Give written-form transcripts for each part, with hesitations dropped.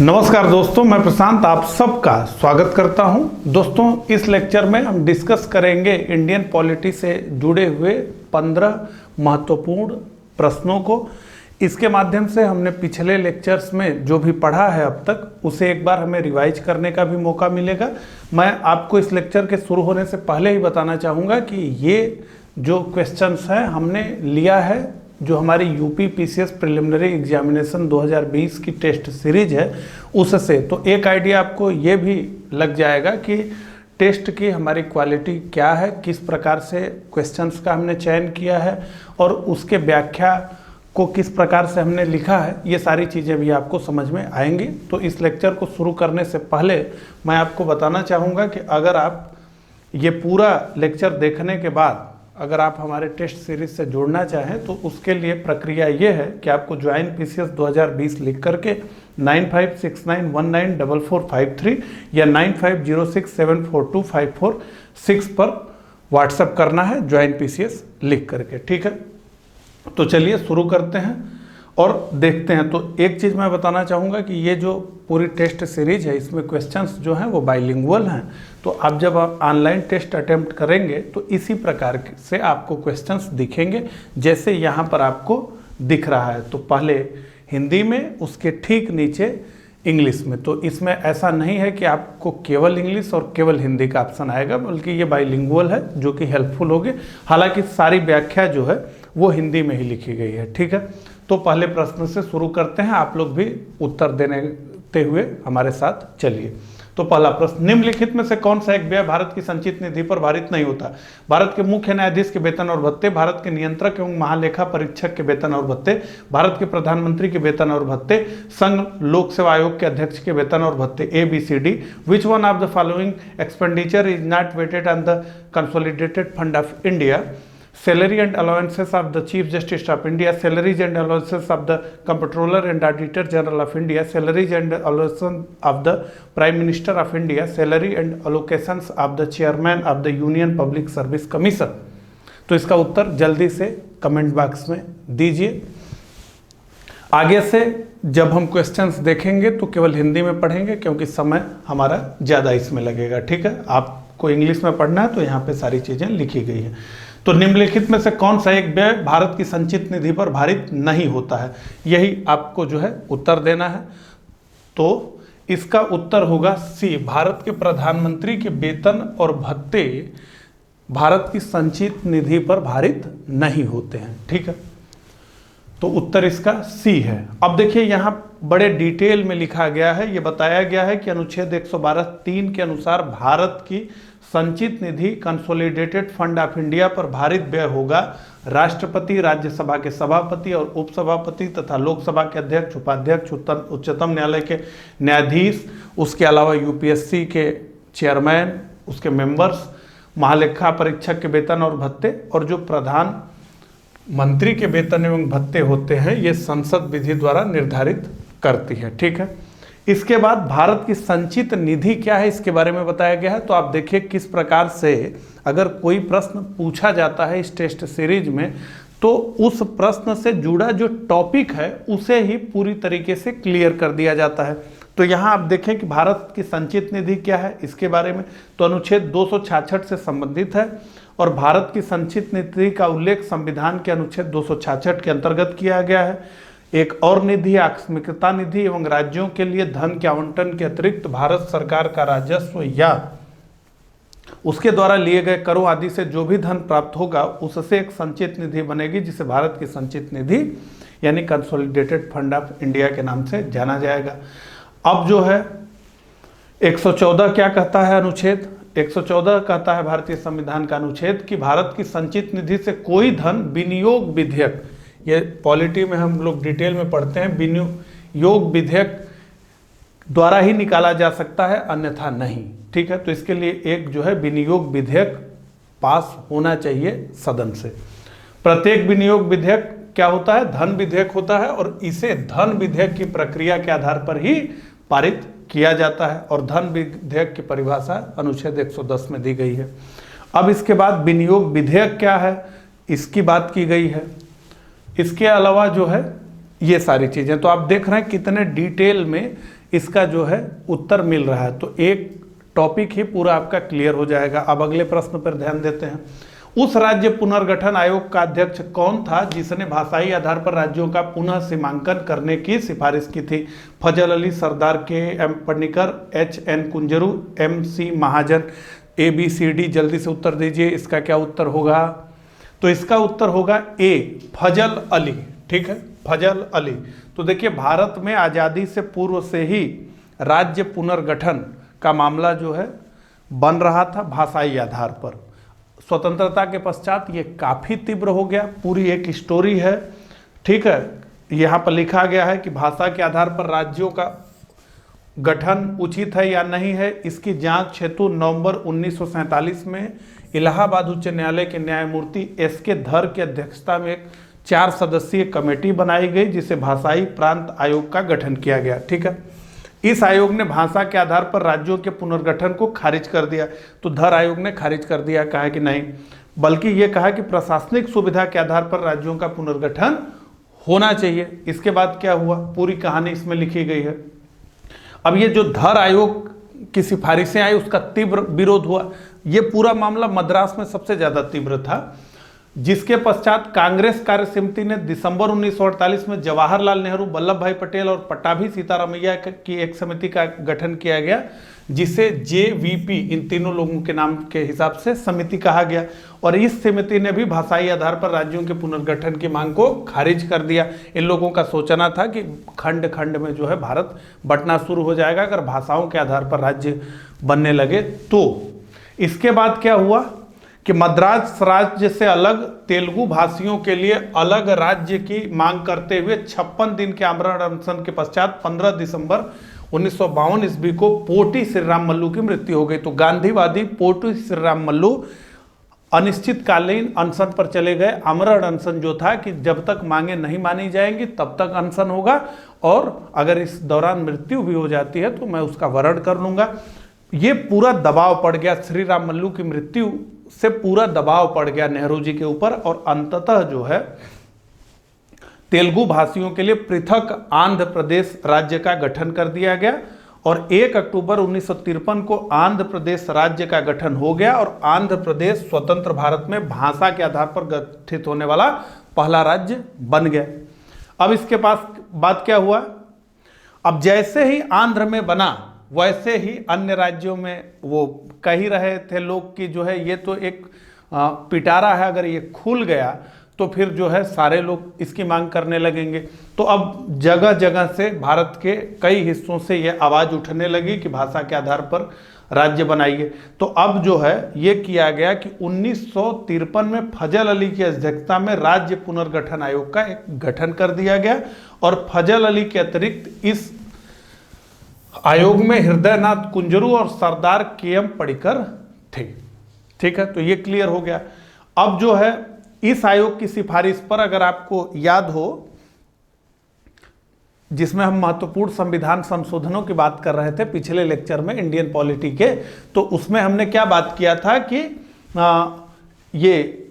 नमस्कार दोस्तों, मैं प्रशांत आप सबका स्वागत करता हूं। दोस्तों, इस लेक्चर में हम डिस्कस करेंगे इंडियन पॉलिटी से जुड़े हुए 15 महत्वपूर्ण प्रश्नों को। इसके माध्यम से हमने पिछले लेक्चर्स में जो भी पढ़ा है अब तक उसे एक बार हमें रिवाइज करने का भी मौका मिलेगा। मैं आपको इस लेक्चर के शुरू होने से पहले ही बताना चाहूँगा कि ये जो क्वेश्चंस हैं हमने लिया है जो हमारी यूपी पीसीएस प्रिलिमिनरी एग्जामिनेशन 2020 की टेस्ट सीरीज है उससे। तो एक आइडिया आपको ये भी लग जाएगा कि टेस्ट की हमारी क्वालिटी क्या है, किस प्रकार से क्वेश्चंस का हमने चयन किया है और उसके व्याख्या को किस प्रकार से हमने लिखा है, ये सारी चीज़ें भी आपको समझ में आएंगी। तो इस लेक्चर को शुरू करने से पहले मैं आपको बताना चाहूँगा कि अगर आप ये पूरा लेक्चर देखने के बाद अगर आप हमारे टेस्ट सीरीज से जुड़ना चाहें तो उसके लिए प्रक्रिया ये है कि आपको ज्वाइन पीसीएस 2020 लिख करके 9569194453 या 9506742546 पर व्हाट्सएप करना है ज्वाइन पीसीएस लिख करके। ठीक है, तो चलिए शुरू करते हैं और देखते हैं। तो एक चीज़ मैं बताना चाहूँगा कि ये जो पूरी टेस्ट सीरीज है इसमें क्वेश्चंस जो हैं वो बाइलिंगुअल हैं। तो आप जब आप ऑनलाइन टेस्ट अटेम्प्ट करेंगे तो इसी प्रकार से आपको क्वेश्चंस दिखेंगे जैसे यहाँ पर आपको दिख रहा है। तो पहले हिंदी में, उसके ठीक नीचे इंग्लिश में। तो इसमें ऐसा नहीं है कि आपको केवल इंग्लिश और केवल हिंदी का ऑप्शन आएगा, बल्कि ये बाइलिंगुअल है जो कि हेल्पफुल होगी। हालांकि सारी व्याख्या जो है वो हिंदी में ही लिखी गई है। ठीक है, तो पहले प्रश्न से शुरू करते हैं, आप लोग भी उत्तर देते हुए हमारे साथ चलिए। तो पहला प्रश्न, निम्नलिखित में से कौन सा एक व्यय भारत की संचित निधि पर भारित नहीं होता? भारत के मुख्य न्यायाधीश के वेतन और भत्ते, भारत के नियंत्रक एवं महालेखा परीक्षक के वेतन और भत्ते, भारत के प्रधानमंत्री के वेतन और भत्ते, संघ लोक सेवा आयोग के अध्यक्ष के वेतन और भत्ते। ABCD, which one of the following expenditure is not voted on the consolidated fund of India? Salary and allowances of the Chief Justice of India, salaries and allowances of the Comptroller and Auditor General of India, salaries and allowances of the Prime Minister of India, salary and allocations of the Chairman of the Union Public Service Commission। तो इसका उत्तर जल्दी से comment box में दीजिए। आगे से जब हम क्वेश्चंस देखेंगे तो केवल हिंदी में पढ़ेंगे क्योंकि समय हमारा ज़्यादा इसमें लगेगा। ठीक है, आपको इंग्लिश में पढ़ना है तो यहाँ पे सारी चीज़ें लिखी गई हैं। तो निम्नलिखित में से कौन सा एक व्यय भारत की संचित निधि पर भारित नहीं होता है? यही आपको जो है उत्तर देना है। तो इसका उत्तर होगा सी, भारत के प्रधानमंत्री के वेतन और भत्ते भारत की संचित निधि पर भारित नहीं होते हैं। ठीक है, तो उत्तर इसका सी है। अब देखिए यहाँ बड़े डिटेल में लिखा गया है, ये बताया गया है कि अनुच्छेद 112(3) के अनुसार भारत की संचित निधि कंसोलिडेटेड फंड ऑफ इंडिया पर भारित व्यय होगा राष्ट्रपति, राज्यसभा के सभापति और उपसभापति तथा लोकसभा के अध्यक्ष, उपाध्यक्ष, उच्चतम न्यायालय के न्यायाधीश, उसके अलावा यूपीएससी के चेयरमैन, उसके मेंबर्स, महालेखा परीक्षक के वेतन और भत्ते और जो प्रधान मंत्री के वेतन एवं भत्ते होते हैं ये संसद विधि द्वारा निर्धारित करती है। ठीक है, इसके बाद भारत की संचित निधि क्या है इसके बारे में बताया गया है। तो आप देखिए किस प्रकार से अगर कोई प्रश्न पूछा जाता है इस टेस्ट सीरीज में तो उस प्रश्न से जुड़ा जो टॉपिक है उसे ही पूरी तरीके से क्लियर कर दिया जाता है। तो यहाँ आप देखें कि भारत की संचित निधि क्या है इसके बारे में, तो अनुच्छेद 266 से संबंधित है और भारत की संचित निधि का उल्लेख संविधान के अनुच्छेद 266 के अंतर्गत किया गया है। एक और निधि आकस्मिकता निधि एवं राज्यों के लिए धन के आवंटन के अतिरिक्त भारत सरकार का राजस्व या उसके द्वारा लिए गए करों आदि से जो भी धन प्राप्त होगा उससे एक संचित निधि बनेगी जिसे भारत की संचित निधि यानी कंसोलिडेटेड फंड ऑफ इंडिया के नाम से जाना जाएगा। अब जो है 114 क्या कहता है? अनुच्छेद 114 कहता है भारतीय संविधान का अनुच्छेद कि भारत की संचित निधि से कोई धन विनियोग विधेयक, ये पॉलिटी में हम लोग डिटेल में पढ़ते हैं, विनियोग विधेयक द्वारा ही निकाला जा सकता है अन्यथा नहीं। ठीक है, तो इसके लिए एक जो है विनियोग विधेयक पास होना चाहिए सदन से। प्रत्येक विनियोग विधेयक क्या होता है? धन विधेयक होता है और इसे धन विधेयक की प्रक्रिया के आधार पर ही पारित किया जाता है और धन विधेयक की परिभाषा अनुच्छेद 110 में दी गई है। अब इसके बाद विनियोग विधेयक क्या है इसकी बात की गई है। इसके अलावा जो है ये सारी चीज़ें तो आप देख रहे हैं कितने डिटेल में इसका जो है उत्तर मिल रहा है। तो एक टॉपिक ही पूरा आपका क्लियर हो जाएगा। अब अगले प्रश्न पर ध्यान देते हैं। उस राज्य पुनर्गठन आयोग का अध्यक्ष कौन था जिसने भाषाई आधार पर राज्यों का पुनः सीमांकन करने की सिफारिश की थी? फजल Ali, Sardar K M Panikkar, H N Kunzru, M C Mahajan, A B C D. जल्दी से उत्तर दीजिए, इसका क्या उत्तर होगा? तो इसका उत्तर होगा ए, फजल अली। ठीक है, फजल अली। तो देखिए, भारत में आज़ादी से पूर्व से ही राज्य पुनर्गठन का मामला जो है बन रहा था भाषाई आधार पर। स्वतंत्रता के पश्चात ये काफ़ी तीव्र हो गया। पूरी एक स्टोरी है। ठीक है, यहाँ पर लिखा गया है कि भाषा के आधार पर राज्यों का गठन उचित है या नहीं है, इसकी जांच हेतु नवंबर 1947 में इलाहाबाद उच्च न्यायालय के न्यायमूर्ति एस के धर की अध्यक्षता में एक 4 सदस्यीय कमेटी बनाई गई, जिसे भाषाई प्रांत आयोग का गठन किया गया। ठीक है, इस आयोग ने भाषा के आधार पर राज्यों के पुनर्गठन को खारिज कर दिया। तो धर आयोग ने खारिज कर दिया, कहा कि नहीं, बल्कि ये कहा कि प्रशासनिक सुविधा के आधार पर राज्यों का पुनर्गठन होना चाहिए। इसके बाद क्या हुआ, पूरी कहानी इसमें लिखी गई है। अब ये जो धर आयोग की सिफारिशें आई, उसका तीव्र विरोध हुआ। ये पूरा मामला मद्रास में सबसे ज्यादा तीव्र था, जिसके पश्चात कांग्रेस कार्य समिति ने दिसंबर 1948 में जवाहरलाल नेहरू, वल्लभ भाई पटेल और पट्टाभी सीतारामैया की एक समिति का गठन किया गया, जिसे JVP, इन तीनों लोगों के नाम के हिसाब से समिति कहा गया। और इस समिति ने भी भाषाई आधार पर राज्यों के पुनर्गठन की मांग को खारिज कर दिया। इन लोगों का सोचना था कि खंड खंड में जो है भारत बंटना शुरू हो जाएगा अगर भाषाओं के आधार पर राज्य बनने लगे तो। इसके बाद क्या हुआ कि मद्रास राज्य से अलग तेलुगु भाषियों के लिए अलग राज्य की मांग करते हुए 56 दिन के आमरण अनशन के पश्चात 15 दिसंबर 1952 ईस्वी को पोटी श्रीराम मल्लू की मृत्यु हो गई। तो गांधीवादी पोटी श्रीराम मल्लू अनिश्चितकालीन अनशन पर चले गए। आमरण अनशन जो था कि जब तक मांगे नहीं मानी जाएंगी तब तक अनशन होगा, और अगर इस दौरान मृत्यु भी हो जाती है तो मैं उसका वरण कर लूंगा। ये पूरा दबाव पड़ गया, श्री राम मल्लू की मृत्यु से पूरा दबाव पड़ गया नेहरू जी के ऊपर, और अंततः जो है तेलुगु भाषियों के लिए पृथक आंध्र प्रदेश राज्य का गठन कर दिया गया। और 1 अक्टूबर 1953 को आंध्र प्रदेश राज्य का गठन हो गया, और आंध्र प्रदेश स्वतंत्र भारत में भाषा के आधार पर गठित होने वाला पहला राज्य बन गया। अब इसके पास बात क्या हुआ, अब जैसे ही आंध्र में बना वैसे ही अन्य राज्यों में वो कह ही रहे थे लोग कि जो है ये तो एक पिटारा है, अगर ये खुल गया तो फिर जो है सारे लोग इसकी मांग करने लगेंगे। तो अब जगह जगह से भारत के कई हिस्सों से ये आवाज़ उठने लगी कि भाषा के आधार पर राज्य बनाइए। तो अब जो है ये किया गया कि 1953 में फजल अली की अध्यक्षता में राज्य पुनर्गठन आयोग का एक गठन कर दिया गया, और फजल अली के अतिरिक्त इस आयोग में हृदयनाथ कुंजरू और सरदार KM पडिक्कर थे। ठीक है, तो ये क्लियर हो गया। अब जो है इस आयोग की सिफारिश पर अगर आपको याद हो, जिसमें हम महत्वपूर्ण संविधान संशोधनों की बात कर रहे थे पिछले लेक्चर में इंडियन पॉलिटी के, तो उसमें हमने क्या बात किया था कि ये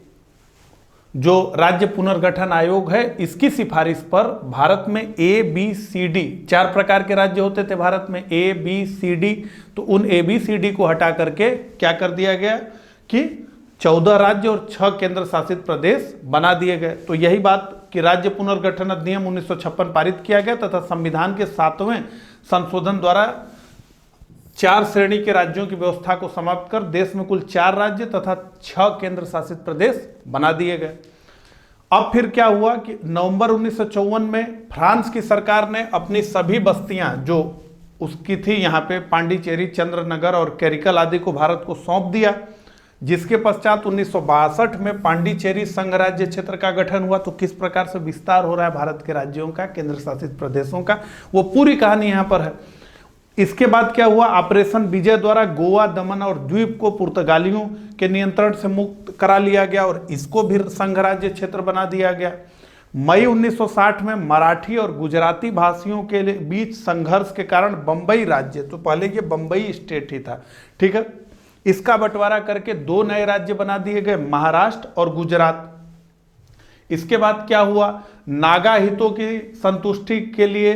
जो राज्य पुनर्गठन आयोग है इसकी सिफारिश पर भारत में ABCD 4 प्रकार के राज्य होते थे भारत में, ABCD। तो उन ABCD को हटा करके क्या कर दिया गया कि 14 राज्य और 6 केंद्र शासित प्रदेश बना दिए गए। तो यही बात कि राज्य पुनर्गठन अधिनियम 1956 पारित किया गया तथा संविधान के 7वें संशोधन द्वारा 4 श्रेणी के राज्यों की व्यवस्था को समाप्त कर देश में कुल 4 राज्य तथा 6 केंद्र शासित प्रदेश बना दिए गए। अब फिर क्या हुआ कि नवंबर 1954 में फ्रांस की सरकार ने अपनी सभी बस्तियां जो उसकी थी यहाँ पे पांडिचेरी, चंद्रनगर और कैरिकल आदि को भारत को सौंप दिया, जिसके पश्चात 1962 में पांडिचेरी संघ राज्य क्षेत्र का गठन हुआ। तो किस प्रकार से विस्तार हो रहा है भारत के राज्यों का, केंद्र शासित प्रदेशों का, वो पूरी कहानी यहाँ पर है। इसके बाद क्या हुआ, ऑपरेशन विजय द्वारा गोवा, दमन और द्वीप को पुर्तगालियों के नियंत्रण से मुक्त करा लिया गया और इसको भी संघ राज्य क्षेत्र बना दिया गया। मई 1960 में मराठी और गुजराती भाषियों के बीच संघर्ष के कारण बंबई राज्य, तो पहले ये बंबई स्टेट ही था, ठीक है, इसका बंटवारा करके 2 नए राज्य बना दिए गए, महाराष्ट्र और गुजरात। इसके बाद क्या हुआ, नागा हितों की संतुष्टि के लिए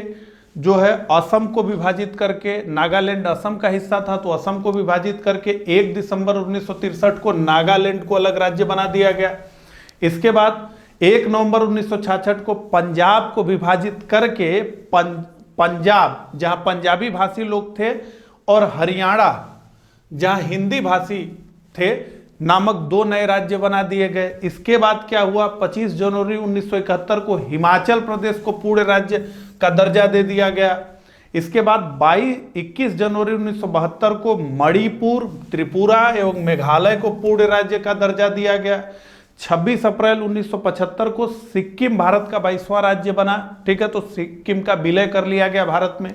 जो है असम को विभाजित करके, नागालैंड असम का हिस्सा था तो असम को विभाजित करके 1 दिसंबर 1963 को नागालैंड को अलग राज्य बना दिया गया। इसके बाद 1 नवंबर 1966 को पंजाब को विभाजित करके पंजाब जहां पंजाबी भाषी लोग थे और हरियाणा जहां हिंदी भाषी थे नामक 2 नए राज्य बना दिए गए। इसके बाद क्या हुआ, 25 जनवरी 1971 को हिमाचल प्रदेश को पूर्ण राज्य का दर्जा दे दिया गया। इसके बाद 21 जनवरी 1972 को मणिपुर, त्रिपुरा एवं मेघालय को पूर्ण राज्य का दर्जा दिया गया। 26 अप्रैल 1975 को सिक्किम भारत का 22वां राज्य बना, ठीक है, तो सिक्किम का विलय कर लिया गया भारत में।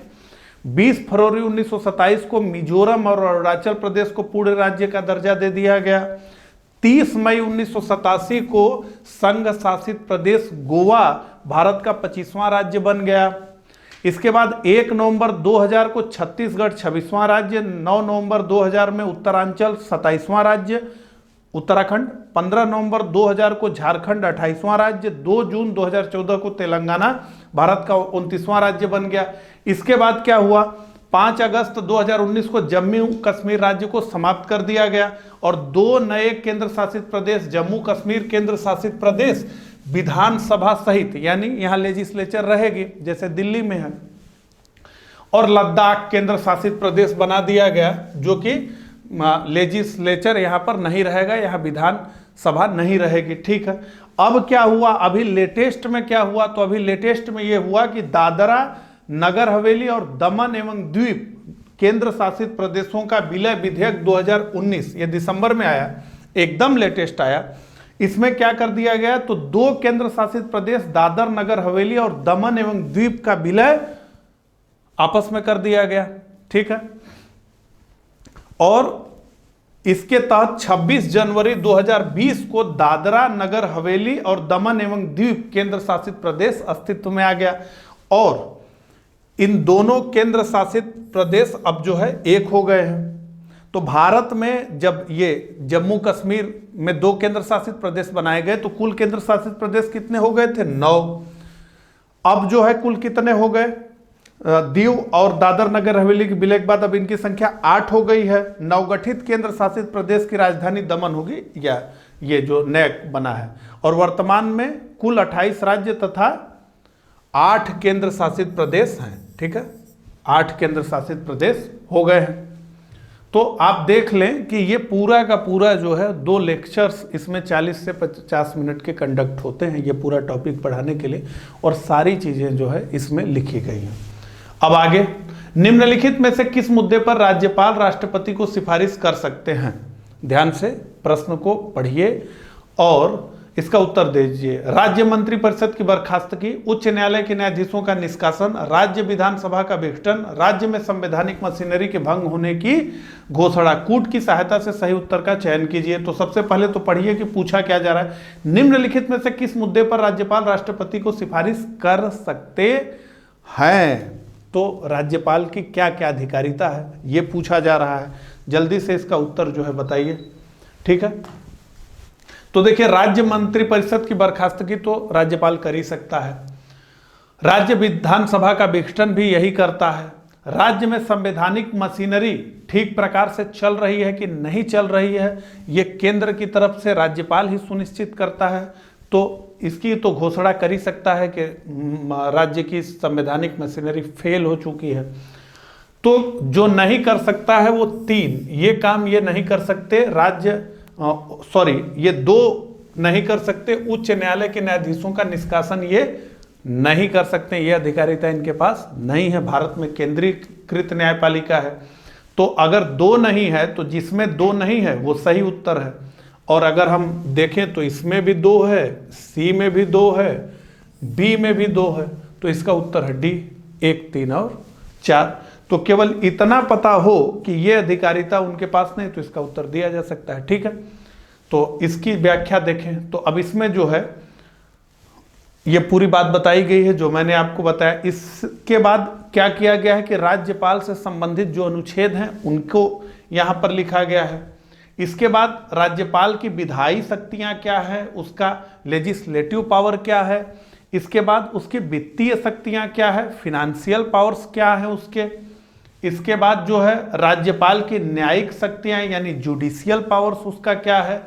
20 फरवरी 1927 को मिजोरम और अरुणाचल प्रदेश को पूर्ण राज्य का दर्जा दे दिया गया। 30 मई 1987 को संघ शासित प्रदेश गोवा भारत का 25वां राज्य बन गया। इसके बाद 1 नवंबर 2000 को छत्तीसगढ़ 26वां राज्य, 9 नवंबर 2000 में उत्तरांचल 27वां राज्य, उत्तराखंड 15 नवंबर 2000 को झारखंड 28वां राज्य, 2 जून 2014 को तेलंगाना भारत का 29वां राज्य बन गया। इसके बाद क्या हुआ, 5 अगस्त 2019 को जम्मू कश्मीर राज्य को समाप्त कर दिया गया और 2 नए केंद्र शासित प्रदेश, जम्मू कश्मीर केंद्र शासित प्रदेश विधानसभा सहित, यानी यहां लेजिस्लेचर रहेगी जैसे दिल्ली में है, और लद्दाख केंद्र शासित प्रदेश बना दिया गया, जो कि लेजिस्लेचर यहां पर नहीं रहेगा, यहां विधानसभा नहीं रहेगी, ठीक है। अब क्या हुआ, अभी लेटेस्ट में क्या हुआ, तो अभी लेटेस्ट में यह हुआ कि दादरा नगर हवेली और दमन एवं द्वीप केंद्र शासित प्रदेशों का विलय विधेयक 2019, ये दिसंबर में आया, एकदम लेटेस्ट आया। इसमें क्या कर दिया गया, तो 2 केंद्र शासित प्रदेश दादर नगर हवेली और दमन एवं द्वीप का विलय आपस में कर दिया गया, ठीक है। और इसके तहत 26 जनवरी 2020 को दादरा नगर हवेली और दमन एवं द्वीप केंद्र शासित प्रदेश अस्तित्व में आ गया और इन दोनों केंद्र शासित प्रदेश अब जो है एक हो गए हैं। तो भारत में जब ये जम्मू कश्मीर में 2 केंद्र शासित प्रदेश बनाए गए तो कुल केंद्र शासित प्रदेश कितने हो गए थे, 9। अब जो है कुल कितने हो गए, दीव और दादर नगर हवेली के विलय के बाद अब इनकी संख्या 8 हो गई है। नवगठित केंद्र शासित प्रदेश की राजधानी दमन होगी, या ये जो नया बना है, और वर्तमान में कुल 28 राज्य तथा 8 केंद्र शासित प्रदेश हैं, ठीक है, 8 केंद्र शासित प्रदेश हो गए हैं। तो आप देख लें कि ये पूरा का पूरा जो है 2 लेक्चर्स इसमें 40 से 50 मिनट के कंडक्ट होते हैं ये पूरा टॉपिक पढ़ाने के लिए, और सारी चीज़ें जो है इसमें लिखी गई हैं। अब आगे, निम्नलिखित में से किस मुद्दे पर राज्यपाल राष्ट्रपति को सिफारिश कर सकते हैं? ध्यान से प्रश्न को पढ़िए और इसका उत्तर दीजिए। राज्य मंत्रिपरिषद की बर्खास्तगी, उच्च न्यायालय के न्यायाधीशों का निष्कासन, राज्य विधानसभा का विघटन, राज्य में संवैधानिक मशीनरी के भंग होने की घोषणा। कूट की सहायता से सही उत्तर का चयन कीजिए। तो सबसे पहले तो पढ़िए कि पूछा क्या जा रहा है। निम्नलिखित में से किस मुद्दे पर राज्यपाल राष्ट्रपति को सिफारिश कर सकते हैं? तो राज्यपाल की क्या क्या अधिकारिता है ये पूछा जा रहा है। जल्दी से इसका उत्तर जो है बताइए, ठीक है। तो देखिए, राज्य मंत्रिपरिषद की बर्खास्तगी तो राज्यपाल कर ही सकता है। राज्य विधानसभा का विघटन भी यही करता है। राज्य में संवैधानिक मशीनरी ठीक प्रकार से चल रही है कि नहीं चल रही है, ये केंद्र की तरफ से राज्यपाल ही सुनिश्चित करता है। तो इसकी तो घोषणा कर ही सकता है कि राज्य की संवैधानिक मशीनरी फेल हो चुकी है। तो जो नहीं कर सकता है वो 3 ये काम ये नहीं कर सकते, ये 2 नहीं कर सकते, उच्च न्यायालय के न्यायाधीशों का निष्कासन ये नहीं कर सकते, ये अधिकारिता इनके पास नहीं है। भारत में केंद्रीकृत न्यायपालिका है। तो अगर 2 नहीं है तो जिसमें 2 नहीं है वो सही उत्तर है। और अगर हम देखें तो इसमें भी 2 है, सी में भी 2 है, बी में भी 2 है, तो इसका उत्तर है डी, 1, 3 और 4। तो केवल इतना पता हो कि ये अधिकारिता उनके पास नहीं तो इसका उत्तर दिया जा सकता है, ठीक है। तो इसकी व्याख्या देखें तो अब इसमें जो है ये पूरी बात बताई गई है जो मैंने आपको बताया। इसके बाद क्या किया गया है कि राज्यपाल से संबंधित जो अनुच्छेद हैं उनको यहाँ पर लिखा गया है। इसके बाद राज्यपाल की विधायी शक्तियाँ क्या है, उसका लेजिस्लेटिव पावर क्या है, इसके बाद उसकी वित्तीय शक्तियां क्या है, फिनेंशियल पावर्स क्या है उसके, इसके बाद जो है राज्यपाल की न्यायिक शक्तियां यानी जुडिशियल पावर्स उसका क्या है,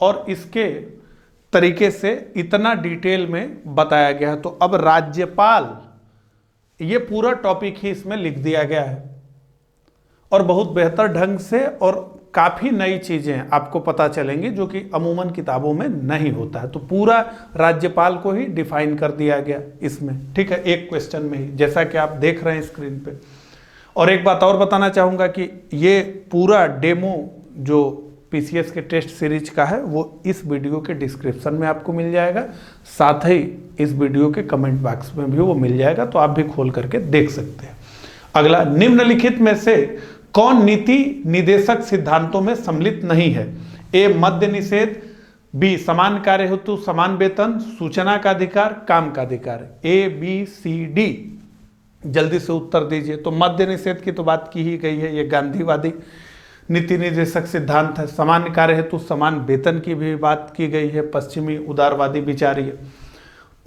और इसके तरीके से इतना डिटेल में बताया गया है। तो अब राज्यपाल, ये पूरा टॉपिक ही इसमें लिख दिया गया है और बहुत बेहतर ढंग से, और काफी नई चीजें आपको पता चलेंगी जो कि अमूमन किताबों में नहीं होता है। तो पूरा राज्यपाल को ही डिफाइन कर दिया गया इसमें, ठीक है, एक क्वेश्चन में ही, जैसा कि आप देख रहे हैं स्क्रीन पे। और एक बात और बताना चाहूंगा कि ये पूरा डेमो जो पीसीएस के टेस्ट सीरीज का है वो इस वीडियो के डिस्क्रिप्शन में आपको मिल जाएगा, साथ ही इस वीडियो के कमेंट बॉक्स में भी वो मिल जाएगा, तो आप भी खोल करके देख सकते हैं। अगला, निम्नलिखित में से कौन नीति निदेशक सिद्धांतों में सम्मिलित नहीं है? ए मद्य निषेध, बी समान कार्य हेतु समान वेतन, सूचना का अधिकार, काम का अधिकार। ए बी सी डी, जल्दी से उत्तर दीजिए। तो मद्य निषेध की तो बात की ही गई है, ये गांधीवादी नीति निर्देशक सिद्धांत है। समान कार्य हेतु समान वेतन की भी बात की गई है, पश्चिमी उदारवादी विचार है।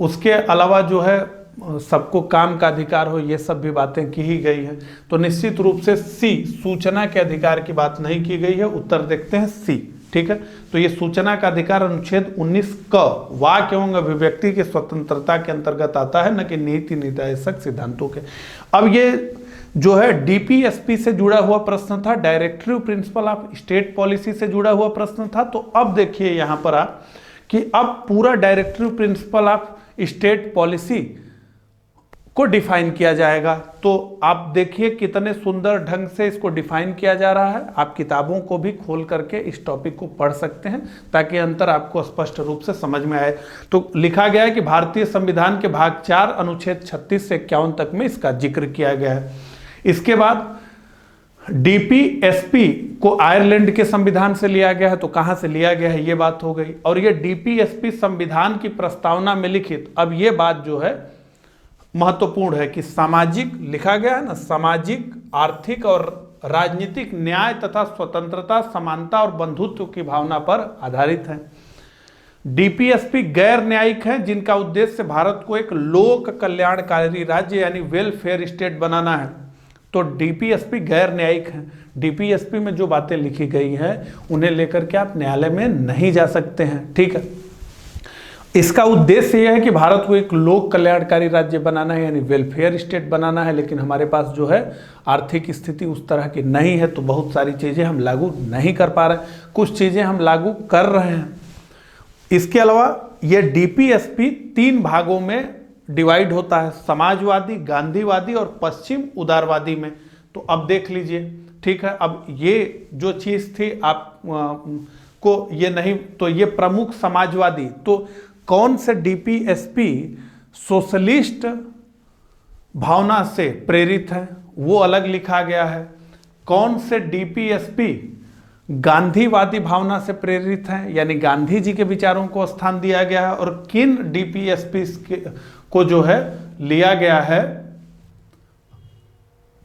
उसके अलावा जो है सबको काम का अधिकार हो, ये सब भी बातें की ही गई है। तो निश्चित रूप से सी, सूचना के अधिकार की बात नहीं की गई है। उत्तर देखते हैं सी, ठीक है। तो ये सूचना का अधिकार अनुच्छेद 19 क वाक्य एवं अभिव्यक्ति की स्वतंत्रता के अंतर्गत आता है, न कि नीति निर्देशक सिद्धांतों के। अब ये जो है डीपीएसपी से जुड़ा हुआ प्रश्न था, directive principle of state policy से जुड़ा हुआ प्रश्न था। तो अब देखिए यहां पर आप कि अब पूरा directive principle of state policy को डिफाइन किया जाएगा। तो आप देखिए कितने सुंदर ढंग से इसको डिफाइन किया जा रहा है। आप किताबों को भी खोल करके इस टॉपिक को पढ़ सकते हैं ताकि अंतर आपको स्पष्ट रूप से समझ में आए। तो लिखा गया है कि भारतीय संविधान के भाग 4 अनुच्छेद 36 से 51 तक में इसका जिक्र किया गया है। इसके बाद डीपीएसपी को आयरलैंड के संविधान से लिया गया है। तो कहां से लिया गया है ये बात हो गई। और ये डीपीएसपी संविधान की प्रस्तावना में लिखित, अब ये बात जो है महत्वपूर्ण है कि सामाजिक, लिखा गया है ना, सामाजिक, आर्थिक और राजनीतिक न्याय तथा स्वतंत्रता, समानता और बंधुत्व की भावना पर आधारित है। डीपीएसपी गैर न्यायिक है, जिनका उद्देश्य भारत को एक लोक कल्याणकारी राज्य यानी वेलफेयर स्टेट बनाना है। तो डीपीएसपी गैर न्यायिक है। डीपीएसपी में जो बातें लिखी गई हैं उन्हें लेकर के आप न्यायालय में नहीं जा सकते हैं, ठीक है। इसका उद्देश्य यह है कि भारत को एक लोक कल्याणकारी राज्य बनाना है यानी वेलफेयर स्टेट बनाना है, लेकिन हमारे पास जो है आर्थिक स्थिति उस तरह की नहीं है, तो बहुत सारी चीज़ें हम लागू नहीं कर पा रहे हैं, कुछ चीज़ें हम लागू कर रहे हैं। इसके अलावा ये डीपीएसपी 3 भागों में डिवाइड होता है, समाजवादी, गांधीवादी और पश्चिम उदारवादी में। तो अब देख लीजिए, ठीक है। अब ये जो चीज़ थी आप को ये नहीं, तो ये प्रमुख समाजवादी, तो कौन से डीपीएसपी सोशलिस्ट भावना से प्रेरित है वो अलग लिखा गया है। कौन से डीपीएसपी गांधीवादी भावना से प्रेरित है यानी गांधी जी के विचारों को स्थान दिया गया है, और किन डीपीएसपी को जो है लिया गया है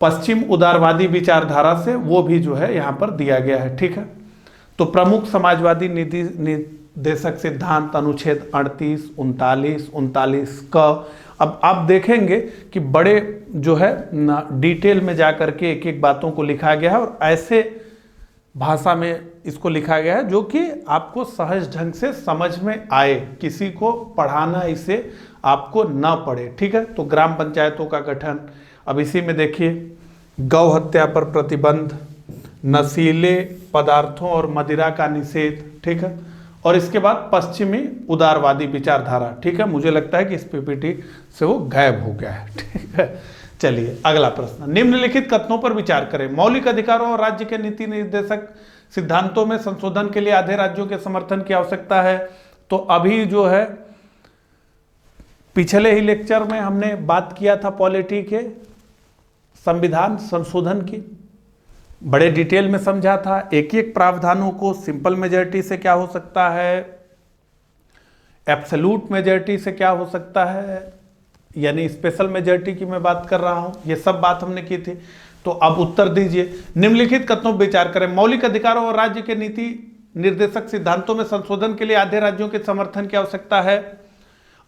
पश्चिम उदारवादी विचारधारा से, वो भी जो है यहां पर दिया गया है, ठीक है। तो प्रमुख समाजवादी नीति निर्देशक सिद्धांत अनुच्छेद 38, 39, 39 का। अब आप देखेंगे कि बड़े जो है डिटेल में जाकर के एक एक बातों को लिखा गया है और ऐसे भाषा में इसको लिखा गया है जो कि आपको सहज ढंग से समझ में आए, किसी को पढ़ाना इसे आपको ना पड़े, ठीक है। तो ग्राम पंचायतों का गठन, अब इसी में देखिए गौ हत्या पर प्रतिबंध, नशीले पदार्थों और मदिरा का निषेध, ठीक है। और इसके बाद पश्चिमी उदारवादी विचारधारा, ठीक है। मुझे लगता है कि इस पीपीटी से वो गायब हो गया है, ठीक है। चलिए अगला प्रश्न, निम्नलिखित कथनों पर विचार करें। मौलिक अधिकारों और राज्य के नीति निर्देशक सिद्धांतों में संशोधन के लिए आधे राज्यों के समर्थन की आवश्यकता है। तो अभी जो है पिछले ही लेक्चर में हमने बात किया था पॉलिटी के संविधान संशोधन की, बड़े डिटेल में समझा था एक एक प्रावधानों को। सिंपल मेजॉरिटी से क्या हो सकता है, एब्सोल्यूट मेजॉरिटी से क्या हो सकता है, यानी स्पेशल मेजॉरिटी की मैं बात कर रहा हूं, ये सब बात हमने की थी। तो अब उत्तर दीजिए, निम्नलिखित कथनों पर विचार करें। मौलिक अधिकारों और राज्य के नीति निर्देशक सिद्धांतों में संशोधन के लिए आधे राज्यों के समर्थन की आवश्यकता है।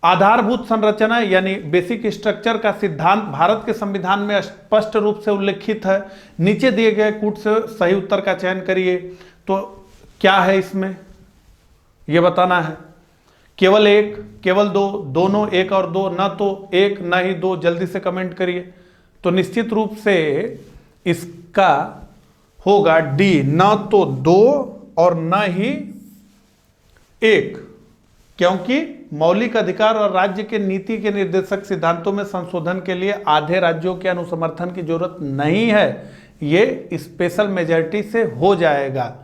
आधारभूत संरचना यानी बेसिक स्ट्रक्चर का सिद्धांत भारत के संविधान में स्पष्ट रूप से उल्लेखित है। नीचे दिए गए कूट से सही उत्तर का चयन करिए। तो क्या है इसमें यह बताना है। केवल एक, केवल दो, दोनों, एक और दो, न तो एक न ही दो। जल्दी से कमेंट करिए। तो निश्चित रूप से इसका होगा डी, न तो दो और न ही एक, क्योंकि मौलिक अधिकार और राज्य के नीति के निर्देशक सिद्धांतों में संशोधन के लिए आधे राज्यों के अनुसमर्थन की जरूरत नहीं है। ये स्पेशल मेजॉरिटी से हो जाएगा।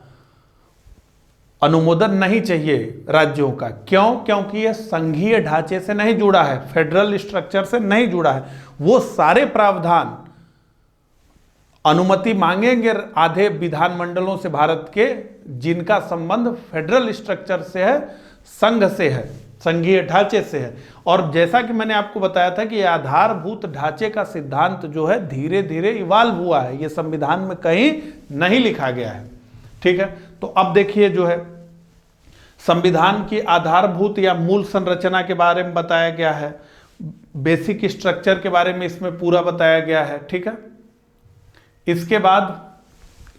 अनुमोदन नहीं चाहिए राज्यों का। क्यों? क्योंकि यह संघीय ढांचे से नहीं जुड़ा है, फेडरल स्ट्रक्चर से नहीं जुड़ा है। वो सारे प्रावधान अनुमति मांगेंगे आधे विधानमंडलों से भारत के, जिनका संबंध फेडरल स्ट्रक्चर से है, संघ से है, संघीय ढांचे से है। और जैसा कि मैंने आपको बताया था कि आधारभूत ढांचे का सिद्धांत जो है धीरे धीरे इवाल्व हुआ है, ये संविधान में कहीं नहीं लिखा गया है। ठीक है, तो अब देखिए जो है संविधान की आधारभूत या मूल संरचना के बारे में बताया गया है, बेसिक स्ट्रक्चर के बारे में इसमें पूरा बताया गया है। ठीक है, इसके बाद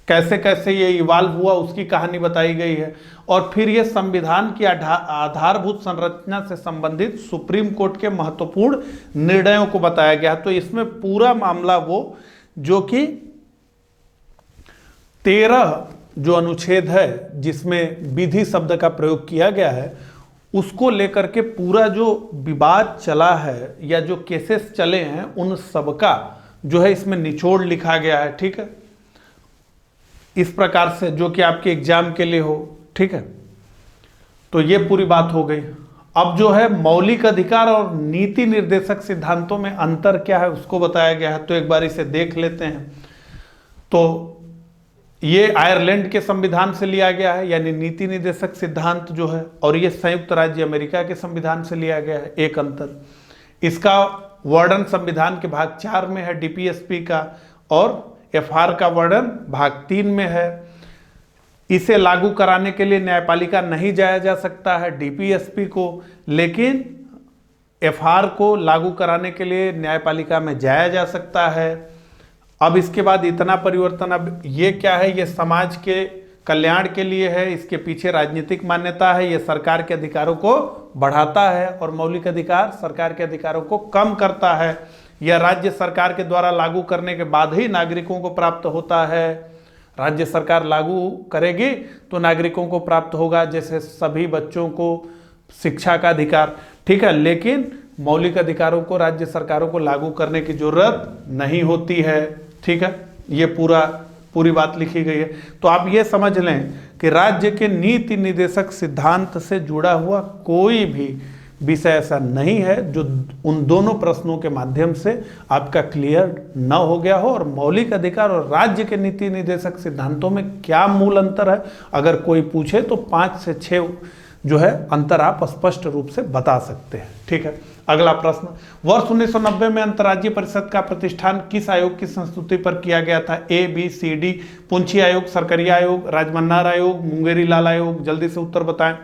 कैसे कैसे ये इवाल्व हुआ उसकी कहानी बताई गई है। और फिर ये संविधान की आधारभूत संरचना से संबंधित सुप्रीम कोर्ट के महत्वपूर्ण निर्णयों को बताया गया। तो इसमें पूरा मामला वो जो कि 13 जो अनुच्छेद है जिसमें विधि शब्द का प्रयोग किया गया है, उसको लेकर के पूरा जो विवाद चला है या जो केसेस चले हैं उन सबका जो है इसमें निचोड़ लिखा गया है। ठीक है, इस प्रकार से जो कि आपके एग्जाम के लिए हो। ठीक है, तो ये पूरी बात हो गई। अब जो है मौलिक अधिकार और नीति निर्देशक सिद्धांतों में अंतर क्या है उसको बताया गया है। तो एक बार इसे देख लेते हैं। तो ये आयरलैंड के संविधान से लिया गया है, यानी नीति निर्देशक सिद्धांत जो है, और ये संयुक्त राज्य अमेरिका के संविधान से लिया गया है। एक अंतर, इसका वर्णन संविधान के भाग 4 में है डीपीएसपी का, और एफआर का वर्णन भाग 3 में है। इसे लागू कराने के लिए न्यायपालिका नहीं जाया जा सकता है डीपीएसपी को, लेकिन एफआर को लागू कराने के लिए न्यायपालिका में जाया जा सकता है। अब इसके बाद इतना परिवर्तन, अब ये क्या है, ये समाज के कल्याण के लिए है, इसके पीछे राजनीतिक मान्यता है, ये सरकार के अधिकारों को बढ़ाता है और मौलिक अधिकार सरकार के अधिकारों को कम करता है। यह राज्य सरकार के द्वारा लागू करने के बाद ही नागरिकों को प्राप्त होता है। राज्य सरकार लागू करेगी तो नागरिकों को प्राप्त होगा, जैसे सभी बच्चों को शिक्षा का अधिकार। ठीक है, लेकिन मौलिक अधिकारों को राज्य सरकारों को लागू करने की जरूरत नहीं होती है। ठीक है, ये पूरी बात लिखी गई है। तो आप ये समझ लें कि राज्य के नीति निर्देशक सिद्धांत से जुड़ा हुआ कोई भी विषय ऐसा नहीं है जो उन दोनों प्रश्नों के माध्यम से आपका क्लियर न हो गया हो। और मौलिक अधिकार और राज्य के नीति निर्देशक सिद्धांतों में क्या मूल अंतर है, अगर कोई पूछे तो 5 से 6 जो है अंतर आप स्पष्ट रूप से बता सकते हैं। ठीक है, अगला प्रश्न, वर्ष 1990 में अंतर्राज्यीय परिषद का प्रतिष्ठान किस आयोग की संस्तुति पर किया गया था? ए, बी, सी, डी। पुंछी आयोग, सरकरिया आयोग, राजमन्नार आयोग, मुंगेरी लाल आयोग। जल्दी से उत्तर बताएं।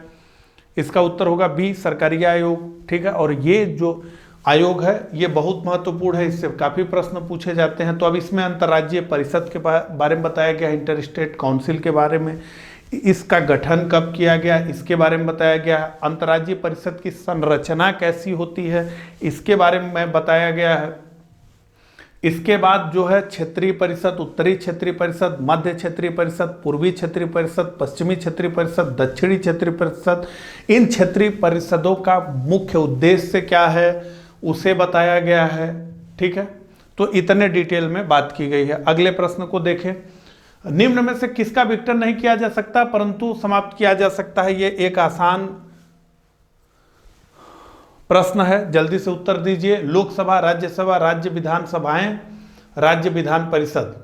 इसका उत्तर होगा बी, सरकरिया आयोग। ठीक है, और ये जो आयोग है ये बहुत महत्वपूर्ण है, इससे काफी प्रश्न पूछे जाते हैं। तो अब इसमें अंतर्राज्यीय परिषद के बारे में बताया गया, इंटर स्टेट काउंसिल के बारे में, इसका गठन कब किया गया इसके बारे में बताया गया। अंतर्राज्यीय परिषद की संरचना कैसी होती है इसके बारे में बताया गया है। इसके बाद जो है क्षेत्रीय परिषद, उत्तरी क्षेत्रीय परिषद, मध्य क्षेत्रीय परिषद, पूर्वी क्षेत्रीय परिषद, पश्चिमी क्षेत्रीय परिषद, दक्षिणी क्षेत्रीय परिषद, इन क्षेत्रीय परिषदों का मुख्य उद्देश्य क्या है उसे बताया गया है। ठीक है, तो इतने डिटेल में बात की गई है। अगले प्रश्न को देखें, निम्न में से किसका विघटन नहीं किया जा सकता परंतु समाप्त किया जा सकता है? ये एक आसान प्रश्न है, जल्दी से उत्तर दीजिए। लोकसभा, राज्यसभा, राज्य विधानसभाएं, राज्य विधान परिषद।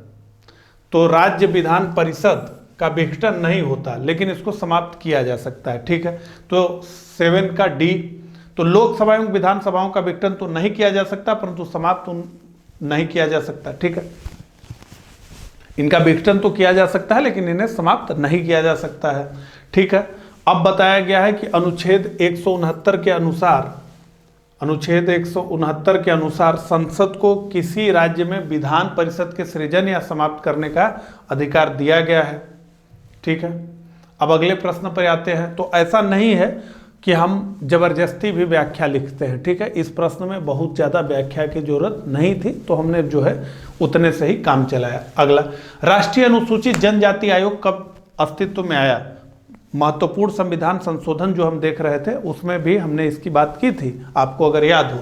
तो राज्य विधान परिषद का विघटन नहीं होता लेकिन इसको समाप्त किया जा सकता है। ठीक है, तो 7 का डी। तो लोकसभा एवं विधानसभाओं का विघटन तो नहीं किया जा सकता परंतु समाप्त नहीं किया जा सकता। ठीक है, इनका विघटन तो किया जा सकता है लेकिन इन्हें समाप्त नहीं किया जा सकता है। ठीक है, अब बताया गया है कि अनुच्छेद 169 के अनुसार अनुच्छेद 169 के अनुसार संसद को किसी राज्य में विधान परिषद के सृजन या समाप्त करने का अधिकार दिया गया है। ठीक है, अब अगले प्रश्न पर आते हैं। तो ऐसा नहीं है कि हम जबरदस्ती भी व्याख्या लिखते हैं। ठीक है, इस प्रश्न में बहुत ज़्यादा व्याख्या की जरूरत नहीं थी, तो हमने जो है उतने से ही काम चलाया। अगला, राष्ट्रीय अनुसूचित जनजाति आयोग कब अस्तित्व में आया? महत्वपूर्ण संविधान संशोधन जो हम देख रहे थे उसमें भी हमने इसकी बात की थी, आपको अगर याद हो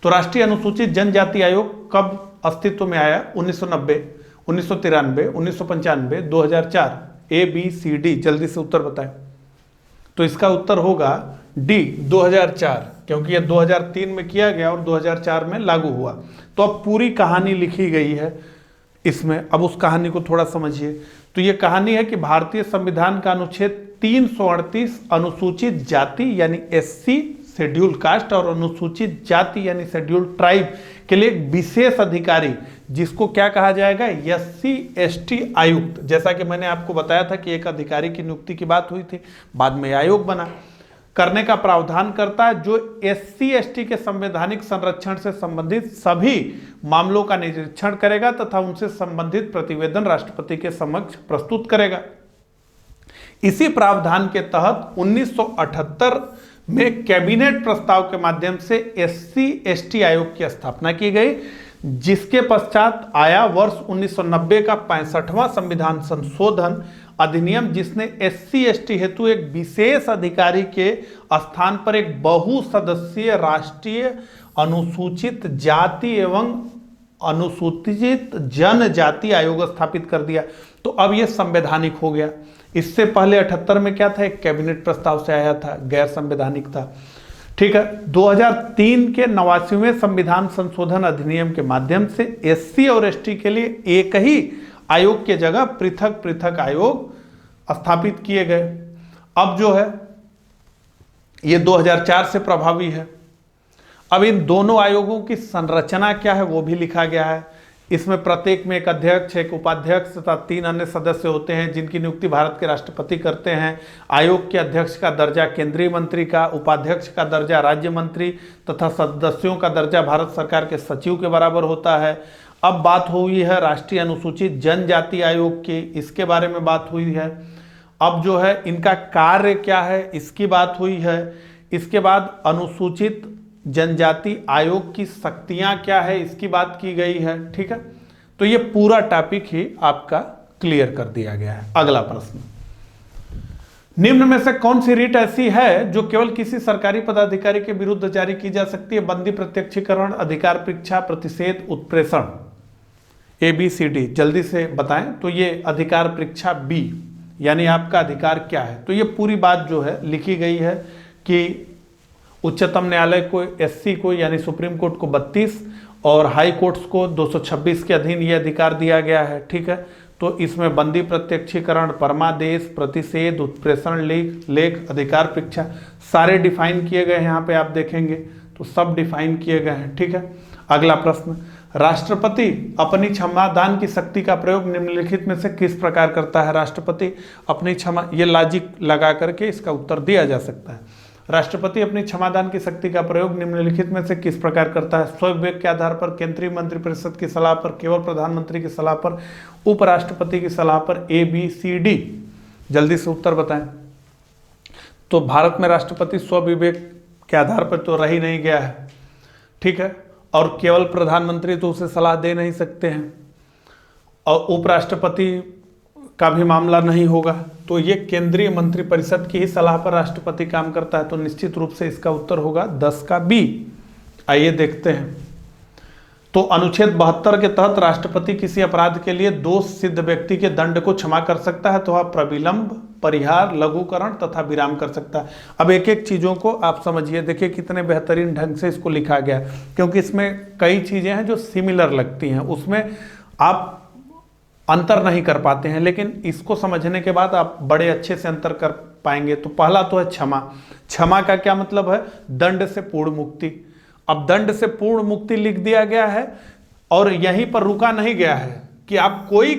तो। राष्ट्रीय अनुसूचित जनजाति आयोग कब अस्तित्व में आया? 1990, 1993, 1995, 2004। ABCD, जल्दी से उत्तर बताएं। तो इसका उत्तर होगा डी, 2004, क्योंकि यह 2003 में किया गया और 2004 में लागू हुआ। तो अब पूरी कहानी लिखी गई है इसमें, अब उस कहानी को थोड़ा समझिए। तो ये कहानी है कि भारतीय संविधान का अनुच्छेद 338 अनुसूचित जाति यानी SC शेड्यूल कास्ट और अनुसूचित जाति यानी शेड्यूल ट्राइब के लिए एक विशेष अधिकारी, जिसको क्या कहा जाएगा? SC ST आयुक्त। जैसा कि मैंने आपको बताया था कि एक अधिकारी की नियुक्ति की बात हुई थी, बाद में आयोग बना, करने का प्रावधान करता है, जो SC ST के संवैधानिक संरक्षण से संबंधित सभी मामलों का निरीक्षण करेगा तथा उनसे संबंधित प्रतिवेदन राष्ट्रपति के समक्ष प्रस्तुत करेगा। इसी प्रावधान के तहत 1978 में कैबिनेट प्रस्ताव के माध्यम से SC ST आयोग की स्थापना की गई, जिसके पश्चात आया वर्ष 1990 का 65वां संविधान संशोधन अधिनियम, जिसने SC ST हेतु एक विशेष अधिकारी के स्थान पर एक बहुसदस्यीय राष्ट्रीय अनुसूचित जाति एवं अनुसूचित जनजाति आयोग स्थापित कर दिया। तो अब यह संवैधानिक हो गया। इससे पहले 78 में क्या था? एक कैबिनेट प्रस्ताव से आया था, गैर संवैधानिक था। ठीक है, 2003 के 89वें संविधान संशोधन अधिनियम के माध्यम से SC और ST के लिए एक ही आयोग के जगह पृथक पृथक आयोग स्थापित किए गए। अब जो है ये 2004 से प्रभावी है। अब इन दोनों आयोगों की संरचना क्या है वो भी लिखा गया है। इसमें प्रत्येक में एक अध्यक्ष, एक उपाध्यक्ष तथा 3 अन्य सदस्य होते हैं, जिनकी नियुक्ति भारत के राष्ट्रपति करते हैं। आयोग के अध्यक्ष का दर्जा केंद्रीय मंत्री का, उपाध्यक्ष का दर्जा राज्य मंत्री तथा सदस्यों का दर्जा भारत सरकार के सचिव के बराबर होता है। अब बात हुई है राष्ट्रीय अनुसूचित जनजाति आयोग की, इसके बारे में बात हुई है। अब जो है इनका कार्य क्या है इसकी बात हुई है। इसके बाद अनुसूचित जनजाति आयोग की शक्तियां क्या है इसकी बात की गई है। ठीक है, तो ये पूरा टॉपिक ही आपका क्लियर कर दिया गया है। अगला प्रश्न, निम्न में से कौन सी रिट ऐसी है जो केवल किसी सरकारी पदाधिकारी के विरुद्ध जारी की जा सकती है? बंदी, प्रत्यक्षीकरण, अधिकार परीक्षा, प्रतिषेध, उत्प्रेषण। ABCD, जल्दी से बताएं। तो ये अधिकार परीक्षा B, यानी आपका अधिकार क्या है। तो ये पूरी बात जो है लिखी गई है कि उच्चतम न्यायालय को, SC को यानी सुप्रीम कोर्ट को 32 और हाई कोर्ट्स को 226 के अधीन ये अधिकार दिया गया है। ठीक है, तो इसमें बंदी, प्रत्यक्षीकरण, परमादेश, प्रतिषेध, उत्प्रेषण, लेख, अधिकार परीक्षा सारे डिफाइन किए गए हैं। यहाँ पे आप देखेंगे तो सब डिफाइन किए गए हैं। ठीक है, अगला प्रश्न, राष्ट्रपति अपनी क्षमादान की शक्ति का प्रयोग निम्नलिखित में से किस प्रकार करता है? राष्ट्रपति अपनी क्षमा, ये लॉजिक लगा करके इसका उत्तर दिया जा सकता है। राष्ट्रपति अपनी क्षमादान की शक्ति का प्रयोग निम्नलिखित में से किस प्रकार करता है? स्वविवेक के आधार पर, केंद्रीय मंत्रिपरिषद की सलाह पर, केवल प्रधानमंत्री की सलाह पर, उपराष्ट्रपति की सलाह पर। ABCD, जल्दी से उत्तर बताएं। तो भारत में राष्ट्रपति स्वविवेक के आधार पर तो रह ही नहीं गया है। ठीक है, और केवल प्रधानमंत्री तो उसे सलाह दे नहीं सकते हैं, और उपराष्ट्रपति का भी मामला नहीं होगा। तो ये केंद्रीय मंत्रिपरिषद की ही सलाह पर राष्ट्रपति काम करता है। तो निश्चित रूप से इसका उत्तर होगा 10 का B। आइए देखते हैं। तो अनुच्छेद 72 के तहत राष्ट्रपति किसी अपराध के लिए दोष सिद्ध व्यक्ति के दंड को क्षमा कर सकता है। तो वह प्रविलंब, परिहार, लघुकरण तथा विराम कर सकता है। अब एक एक चीज़ों को आप समझिए, देखिए कितने बेहतरीन ढंग से इसको लिखा गया, क्योंकि इसमें कई चीज़ें हैं जो सिमिलर लगती हैं, उसमें आप अंतर नहीं कर पाते हैं, लेकिन इसको समझने के बाद आप बड़े अच्छे से अंतर कर पाएंगे। तो पहला तो है क्षमा। क्षमा का क्या मतलब है? दंड से पूर्ण मुक्ति। अब दंड से पूर्ण मुक्ति लिख दिया गया है और यहीं पर रुका नहीं गया है कि आप कोई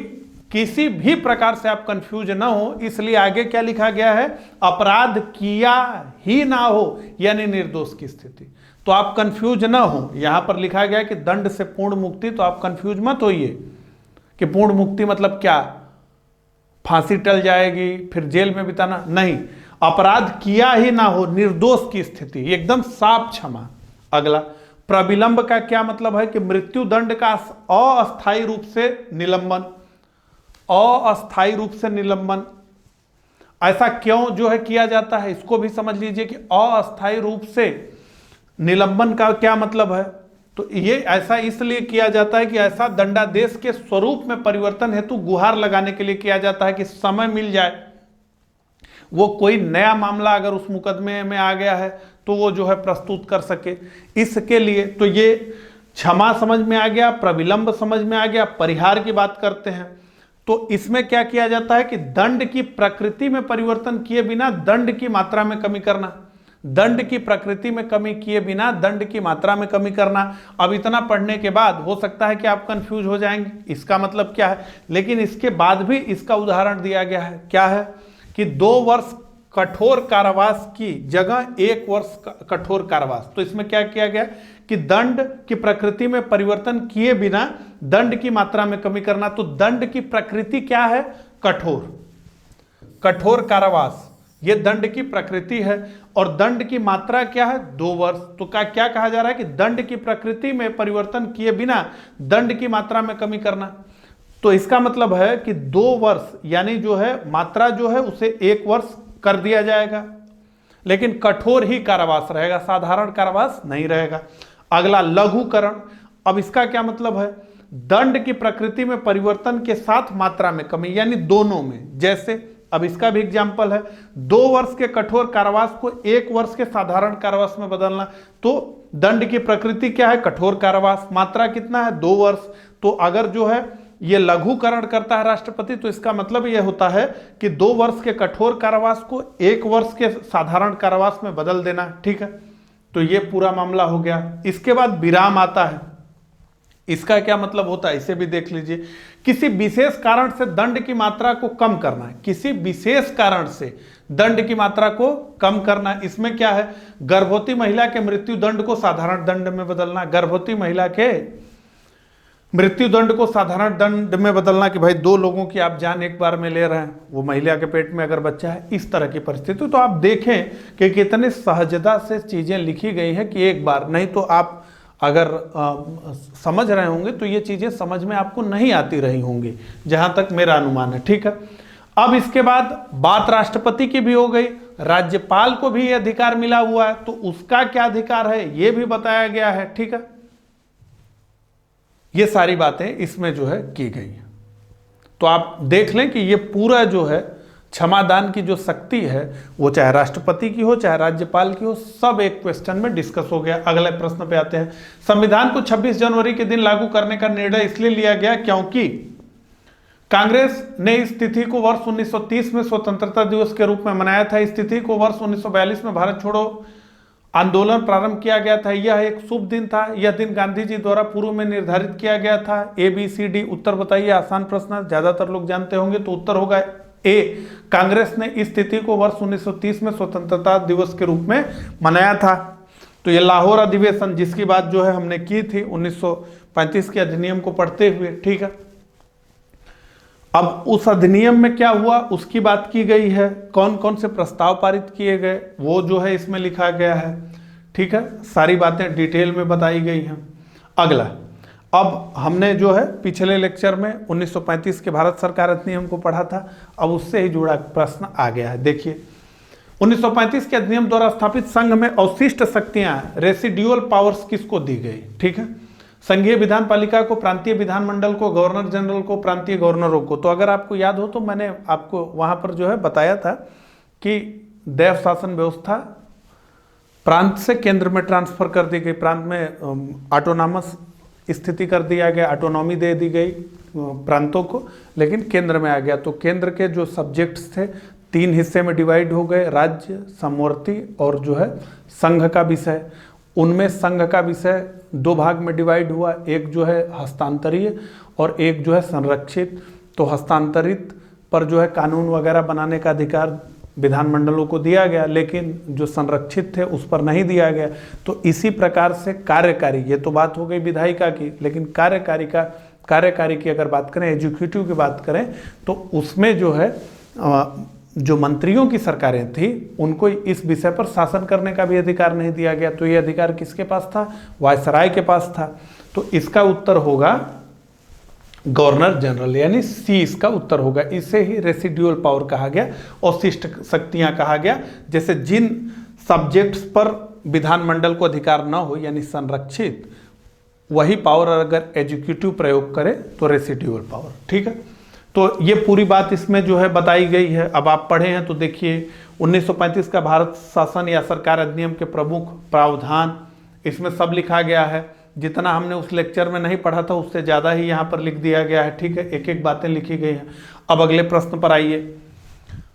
किसी भी प्रकार से आप कंफ्यूज ना हो, इसलिए आगे क्या लिखा गया है? अपराध किया ही ना हो, यानी निर्दोष की स्थिति। तो आप कंफ्यूज ना हो, यहां पर लिखा गया कि दंड से पूर्ण मुक्ति, तो आप कंफ्यूज मत होइए कि पूर्ण मुक्ति मतलब क्या, फांसी टल जाएगी फिर जेल में बिताना, नहीं, अपराध किया ही ना हो, निर्दोष की स्थिति, एकदम साफ क्षमा। अगला, प्रविलंब का क्या मतलब है कि मृत्यु दंड का अस्थायी रूप से निलंबन, अस्थायी रूप से निलंबन। ऐसा क्यों जो है किया जाता है, इसको भी समझ लीजिए कि अस्थायी रूप से निलंबन का क्या मतलब है। तो ये ऐसा इसलिए किया जाता है कि ऐसा दंडादेश के स्वरूप में परिवर्तन हेतु गुहार लगाने के लिए किया जाता है कि समय मिल जाए, वो कोई नया मामला अगर उस मुकदमे में आ गया है तो वो जो है प्रस्तुत कर सके, इसके लिए। तो ये क्षमा समझ में आ गया, प्रविलंब समझ में आ गया। परिहार की बात करते हैं तो इसमें क्या किया जाता है कि दंड की प्रकृति में परिवर्तन किए बिना दंड की मात्रा में कमी करना, दंड की प्रकृति में कमी किए बिना दंड की मात्रा में कमी करना। अब इतना पढ़ने के बाद हो सकता है कि आप कंफ्यूज हो जाएंगे, इसका मतलब क्या है, लेकिन इसके बाद भी इसका उदाहरण दिया गया है। क्या है कि 2 वर्ष कठोर कारावास की जगह 1 वर्ष कठोर कारावास। तो इसमें क्या किया गया कि दंड की प्रकृति में परिवर्तन किए बिना दंड की मात्रा में कमी करना। तो दंड की प्रकृति क्या है, कठोर, कठोर कारावास, ये दंड की प्रकृति है। और दंड की मात्रा क्या है, 2 वर्ष। तो क्या कहा जा रहा है कि दंड की प्रकृति में परिवर्तन किए बिना दंड की मात्रा में कमी करना। तो इसका मतलब है कि 2 वर्ष यानी जो है मात्रा जो है उसे 1 वर्ष कर दिया जाएगा, लेकिन कठोर ही कारावास रहेगा, साधारण कारावास नहीं रहेगा। अगला, लघुकरण। अब इसका क्या मतलब है, दंड की प्रकृति में परिवर्तन के साथ मात्रा में कमी, यानी दोनों में। जैसे अब इसका भी एग्जाम्पल है, 2 वर्ष के कठोर कारावास को 1 वर्ष के साधारण कारावास में बदलना। तो दंड की प्रकृति क्या है, कठोर कारावास, मात्रा कितना है, 2 वर्ष। तो अगर जो है ये लघुकरण करता है राष्ट्रपति, तो इसका मतलब यह होता है कि 2 वर्ष के कठोर कारावास को 1 वर्ष के साधारण कारावास में बदल देना। ठीक है, तो ये पूरा मामला हो गया। इसके बाद विराम आता है, इसका क्या मतलब होता है इसे भी देख लीजिए। किसी विशेष कारण से दंड की मात्रा को कम करना है, किसी विशेष कारण से दंड की मात्रा को कम करना। इसमें क्या है, गर्भवती महिला के मृत्यु दंड को साधारण दंड में बदलना, गर्भवती महिला के मृत्यु दंड को साधारण दंड में बदलना कि भाई 2 लोगों की आप जान एक बार में ले रहे हैं, वो महिला के पेट में अगर बच्चा है, इस तरह की परिस्थिति। तो आप देखें कि कितनी सहजता से चीजें लिखी गई हैं कि एक बार, नहीं तो आप अगर समझ रहे होंगे तो ये चीजें समझ में आपको नहीं आती रही होंगी, जहां तक मेरा अनुमान है। ठीक है, अब इसके बाद बात राष्ट्रपति की भी हो गई, राज्यपाल को भी ये अधिकार मिला हुआ है, तो उसका क्या अधिकार है ये भी बताया गया है। ठीक है, ये सारी बातें इसमें जो है की गई है। तो आप देख लें कि ये पूरा जो है क्षमादान की जो शक्ति है वो चाहे राष्ट्रपति की हो चाहे राज्यपाल की हो, सब एक क्वेश्चन में डिस्कस हो गया। अगले प्रश्न पे आते हैं। संविधान को 26 जनवरी के दिन लागू करने का निर्णय इसलिए लिया गया क्योंकि कांग्रेस ने इस तिथि को वर्ष 1930 में स्वतंत्रता दिवस के रूप में मनाया था। इस तिथि को वर्ष 1942 में भारत छोड़ो आंदोलन प्रारंभ किया गया था। यह एक शुभ दिन था। यह दिन गांधी जी द्वारा पूर्व में निर्धारित किया गया था। ABCD उत्तर बताइए, आसान प्रश्न, ज्यादातर लोग जानते होंगे, तो उत्तर होगा A। कांग्रेस ने इस तिथि को वर्ष 1930 में स्वतंत्रता दिवस के रूप में मनाया था। तो ये लाहौर अधिवेशन जिसकी बात जो है हमने की थी 1935 के अधिनियम को पढ़ते हुए। ठीक है, अब उस अधिनियम में क्या हुआ उसकी बात की गई है, कौन कौन से प्रस्ताव पारित किए गए वो जो है इसमें लिखा गया है। ठीक है, सारी बातें डिटेल में बताई गई हैं। अगला, अब हमने जो है पिछले लेक्चर में 1935 के भारत सरकार अधिनियम को पढ़ा था, अब उससे ही जुड़ा प्रश्न आ गया है। देखिए, 1935 के अधिनियम द्वारा स्थापित संघ में अवशिष्ट शक्तियां, रेसिडुअल पावर्स किसको दी गई। ठीक है, संघीय विधान पालिका को, प्रांतीय विधानमंडल को, गवर्नर जनरल को, प्रांतीय गवर्नरों को। तो अगर आपको याद हो तो मैंने आपको वहां पर जो है बताया था कि दैव शासन व्यवस्था प्रांत से केंद्र में ट्रांसफर कर दी गई, प्रांत में ऑटोनॉमस स्थिति कर दिया गया, ऑटोनॉमी दे दी गई प्रांतों को, लेकिन केंद्र में आ गया। तो केंद्र के जो सब्जेक्ट्स थे 3 हिस्से में डिवाइड हो गए, राज्य, समवर्ती और जो है संघ का विषय। उनमें संघ का विषय 2 भाग में डिवाइड हुआ, एक जो है हस्तांतरीय और एक जो है संरक्षित। तो हस्तांतरित पर जो है कानून वगैरह बनाने का अधिकार विधानमंडलों को दिया गया, लेकिन जो संरक्षित थे उस पर नहीं दिया गया। तो इसी प्रकार से कार्यकारी, ये तो बात हो गई विधायिका की, लेकिन कार्यकारी की अगर बात करें, एग्जीक्यूटिव की बात करें, तो उसमें जो है जो मंत्रियों की सरकारें थी उनको इस विषय पर शासन करने का भी अधिकार नहीं दिया गया। तो ये अधिकार किसके पास था? वायसराय के पास था। तो इसका उत्तर होगा गवर्नर जनरल, यानी सी इसका उत्तर होगा। इसे ही रेसिडुअल पावर कहा गया, अवशिष्ट शक्तियां कहा गया। जैसे जिन सब्जेक्ट्स पर विधानमंडल को अधिकार न हो यानी संरक्षित, वही पावर अगर एग्जीक्यूटिव प्रयोग करे तो रेसिडुअल पावर। ठीक है, तो ये पूरी बात इसमें जो है बताई गई है। अब आप पढ़े हैं तो देखिए 1935 का भारत शासन या सरकार अधिनियम के प्रमुख प्रावधान, इसमें सब लिखा गया है। जितना हमने उस लेक्चर में नहीं पढ़ा था उससे ज़्यादा ही यहाँ पर लिख दिया गया है। ठीक है, एक एक बातें लिखी गई हैं। अब अगले प्रश्न पर आइए।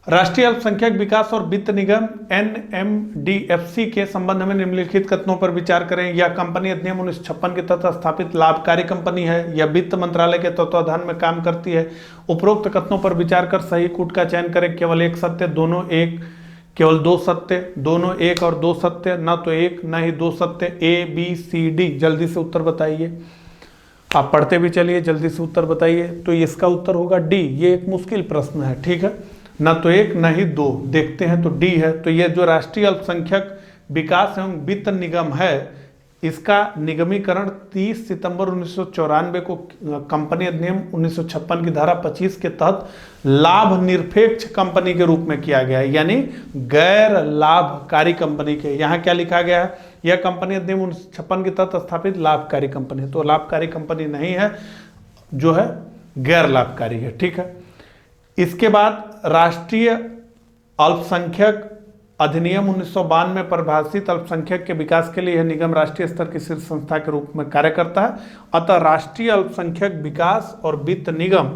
राष्ट्रीय अल्पसंख्यक विकास और वित्त निगम NMDFC के संबंध में निम्नलिखित कथनों पर विचार करें। यह कंपनी अधिनियम 1956 के तहत स्थापित लाभकारी कंपनी है। यह वित्त मंत्रालय के तत्वाधान में काम करती है। उपरोक्त कथनों पर विचार कर सही कूट का चयन करें। केवल एक सत्य, दोनों एक, केवल दो सत्य, दोनों एक और दो सत्य, न तो एक न ही दो सत्य। ABCD, जल्दी से उत्तर बताइए। आप पढ़ते भी चलिए, जल्दी से उत्तर बताइए। तो इसका उत्तर होगा D। ये एक मुश्किल प्रश्न है। ठीक है, न तो एक न ही दो, देखते हैं तो D है। तो ये जो राष्ट्रीय अल्पसंख्यक विकास एवं वित्त निगम है, इसका निगमीकरण 30 सितंबर 1994 को कंपनी अधिनियम 1956 की धारा 25 के तहत लाभ निरपेक्ष कंपनी के रूप में किया गया है, यानी गैर लाभकारी कंपनी के। यहाँ क्या लिखा गया है? यह कंपनी अधिनियम 1956 के तहत स्थापित लाभकारी कंपनी। तो लाभकारी कंपनी नहीं है, जो है गैर लाभकारी है। ठीक है, इसके बाद राष्ट्रीय अल्पसंख्यक अधिनियम 1992 में परिभाषित अल्पसंख्यक के विकास के लिए यह निगम राष्ट्रीय स्तर की शीर्ष संस्था के रूप में कार्य करता है। अतः राष्ट्रीय अल्पसंख्यक विकास और वित्त निगम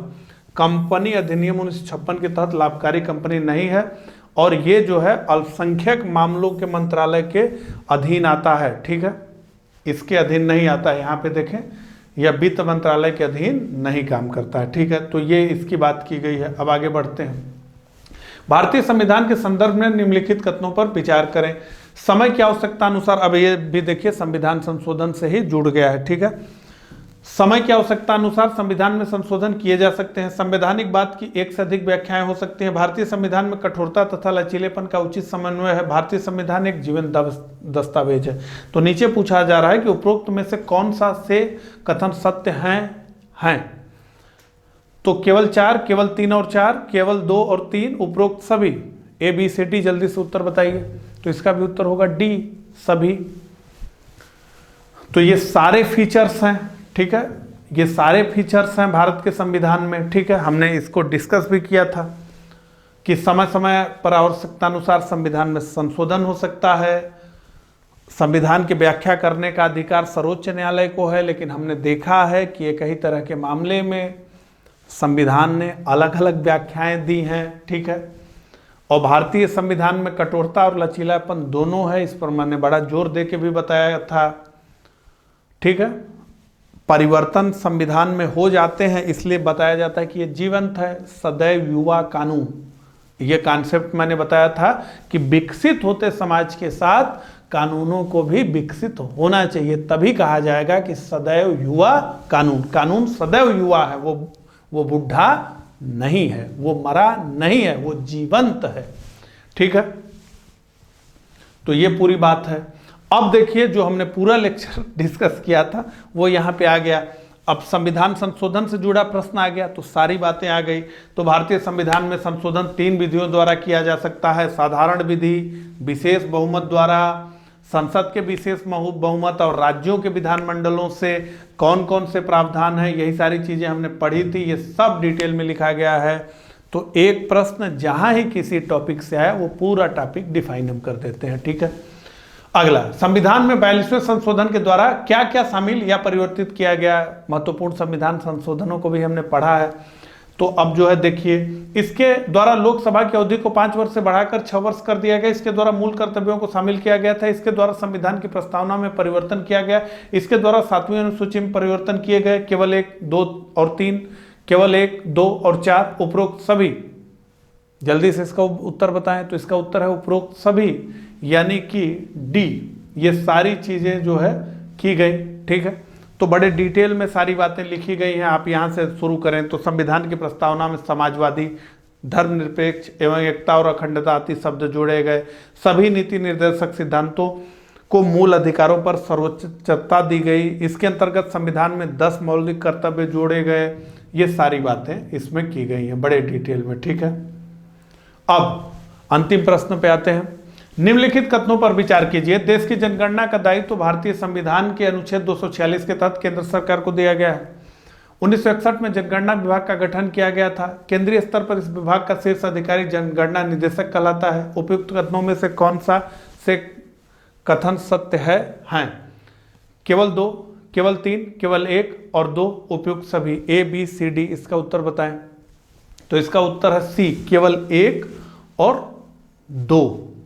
कंपनी अधिनियम 1956 के तहत लाभकारी कंपनी नहीं है, और ये जो है अल्पसंख्यक मामलों के मंत्रालय के अधीन आता है। ठीक है, इसके अधीन नहीं आता है। यहाँ पे देखें, यह वित्त मंत्रालय के अधीन नहीं काम करता है। ठीक है, तो ये इसकी बात की गई है। अब आगे बढ़ते हैं। भारतीय संविधान के संदर्भ में निम्नलिखित कथनों पर विचार करें। समय की आवश्यकता अनुसार, अब ये भी देखिए संविधान संशोधन से ही जुड़ गया है। ठीक है, समय की आवश्यकता अनुसार संविधान में संशोधन किए जा सकते हैं। संवैधानिक बात की एक से अधिक व्याख्याएं हो सकती हैं। भारतीय संविधान में कठोरता तथा लचीलेपन का उचित समन्वय है। भारतीय संविधान एक जीवन दस्तावेज है। तो नीचे पूछा जा रहा है कि उपरोक्त में से कौन सा से कथन सत्य हैं। तो केवल 4, केवल 3 और 4, केवल 2 और 3, उपरोक्त सभी। ABCD, जल्दी से उत्तर बताइए। तो इसका भी उत्तर होगा D, सभी। तो ये सारे फीचर्स हैं। ठीक है, ये सारे फीचर्स हैं भारत के संविधान में। ठीक है, हमने इसको डिस्कस भी किया था कि समय समय पर आवश्यकता अनुसार संविधान में संशोधन हो सकता है। संविधान की व्याख्या करने का अधिकार सर्वोच्च न्यायालय को है, लेकिन हमने देखा है कि एक ही तरह के मामले में संविधान ने अलग अलग व्याख्याएं दी हैं। ठीक है, और भारतीय संविधान में कठोरता और लचीलापन दोनों है। इस पर मैंने बड़ा जोर दे के भी बताया था। ठीक है, परिवर्तन संविधान में हो जाते हैं, इसलिए बताया जाता है कि ये जीवंत है। सदैव युवा कानून, ये कॉन्सेप्ट मैंने बताया था कि विकसित होते समाज के साथ कानूनों को भी विकसित होना चाहिए, तभी कहा जाएगा कि सदैव युवा कानून। कानून सदैव युवा है, वो बुढ़ा नहीं है, वो मरा नहीं है, वो जीवंत है। ठीक है, तो ये पूरी बात है। अब देखिए, जो हमने पूरा लेक्चर डिस्कस किया था वो यहाँ पे आ गया। अब संविधान संशोधन से जुड़ा प्रश्न आ गया, तो सारी बातें आ गई। तो भारतीय संविधान में संशोधन 3 विधियों द्वारा किया जा सकता है। साधारण विधि, विशेष बहुमत द्वारा, संसद के विशेष बहुमत, और राज्यों के विधानमंडलों से कौन कौन से प्रावधान हैं, यही सारी चीजें हमने पढ़ी थी। ये सब डिटेल में लिखा गया है। तो एक प्रश्न जहां ही किसी टॉपिक से आया वो पूरा टॉपिक डिफाइन हम कर देते हैं। ठीक है, अगला, संविधान में 42वें संशोधन के द्वारा क्या क्या शामिल या परिवर्तित किया गया। महत्वपूर्ण संविधान संशोधनों को भी हमने पढ़ा है। तो अब जो है देखिए, इसके द्वारा लोकसभा की अवधि को 5 वर्ष से बढ़ाकर 6 वर्ष कर दिया गया। इसके द्वारा मूल कर्तव्यों को शामिल किया गया था। इसके द्वारा संविधान की प्रस्तावना में परिवर्तन किया गया। इसके द्वारा 7वीं अनुसूची में परिवर्तन किए गए। केवल 1, 2 और 3, केवल 1, 2 और 4, उपरोक्त सभी। जल्दी से इसका उत्तर बताएं। तो इसका उत्तर है उपरोक्त सभी, यानी कि डी, ये सारी चीजें जो है की गई। ठीक है, तो बड़े डिटेल में सारी बातें लिखी गई हैं। आप यहाँ से शुरू करें तो संविधान की प्रस्तावना में समाजवादी, धर्मनिरपेक्ष एवं एकता और अखंडता आदि शब्द जोड़े गए। सभी नीति निर्देशक सिद्धांतों को मूल अधिकारों पर सर्वोच्चता दी गई। इसके अंतर्गत संविधान में 10 मौलिक कर्तव्य जोड़े गए। ये सारी बातें इसमें की गई हैं बड़े डिटेल में। ठीक है, अब अंतिम प्रश्न पे आते हैं। निम्नलिखित कथनों पर विचार कीजिए। देश की जनगणना का दायित्व तो भारतीय संविधान के अनुच्छेद 246 के तहत केंद्र सरकार को दिया गया है। 1961 में जनगणना विभाग का गठन किया गया था। केंद्रीय स्तर पर इस विभाग का शीर्ष अधिकारी जनगणना निदेशक कहलाता है। उपयुक्त कथनों में से कौन सा से कथन सत्य है? हैं केवल 2, केवल 3, केवल 1 और 2, उपयुक्त सभी। A, B, C, D इसका उत्तर बताएं। तो इसका उत्तर है C, केवल 1 और 2।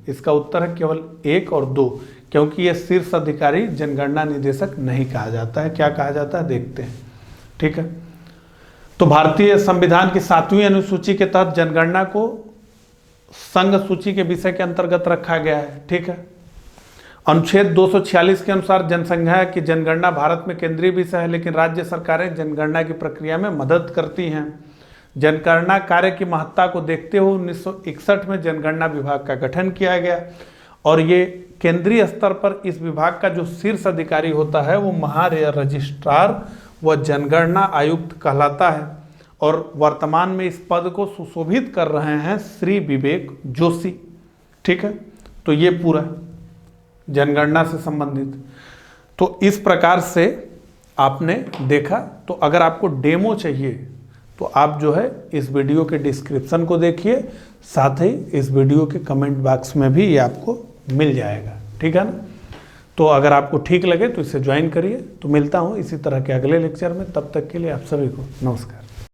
इसका उत्तर है केवल 1 और 2, क्योंकि यह शीर्ष अधिकारी जनगणना निदेशक नहीं कहा जाता है। क्या कहा जाता है देखते हैं। ठीक है, तो भारतीय संविधान की 7वीं अनुसूची के तहत जनगणना को संघ सूची के विषय के अंतर्गत रखा गया है। ठीक है, अनुच्छेद 246 के अनुसार जनसंख्या की जनगणना भारत में केंद्रीय विषय है, लेकिन राज्य सरकारें जनगणना की प्रक्रिया में मदद करती हैं। जनगणना कार्य की महत्ता को देखते हुए 1961 में जनगणना विभाग का गठन किया गया और ये केंद्रीय स्तर पर इस विभाग का जो शीर्ष अधिकारी होता है वो महारजिस्ट्रार व जनगणना आयुक्त कहलाता है और वर्तमान में इस पद को सुशोभित कर रहे हैं श्री विवेक जोशी। ठीक है, तो ये पूरा जनगणना से संबंधित। तो इस प्रकार से आपने देखा। तो अगर आपको डेमो चाहिए तो आप जो है इस वीडियो के डिस्क्रिप्शन को देखिए, साथ ही इस वीडियो के कमेंट बॉक्स में भी ये आपको मिल जाएगा। ठीक है ना, तो अगर आपको ठीक लगे तो इसे ज्वाइन करिए। तो मिलता हूँ इसी तरह के अगले लेक्चर में, तब तक के लिए आप सभी को नमस्कार।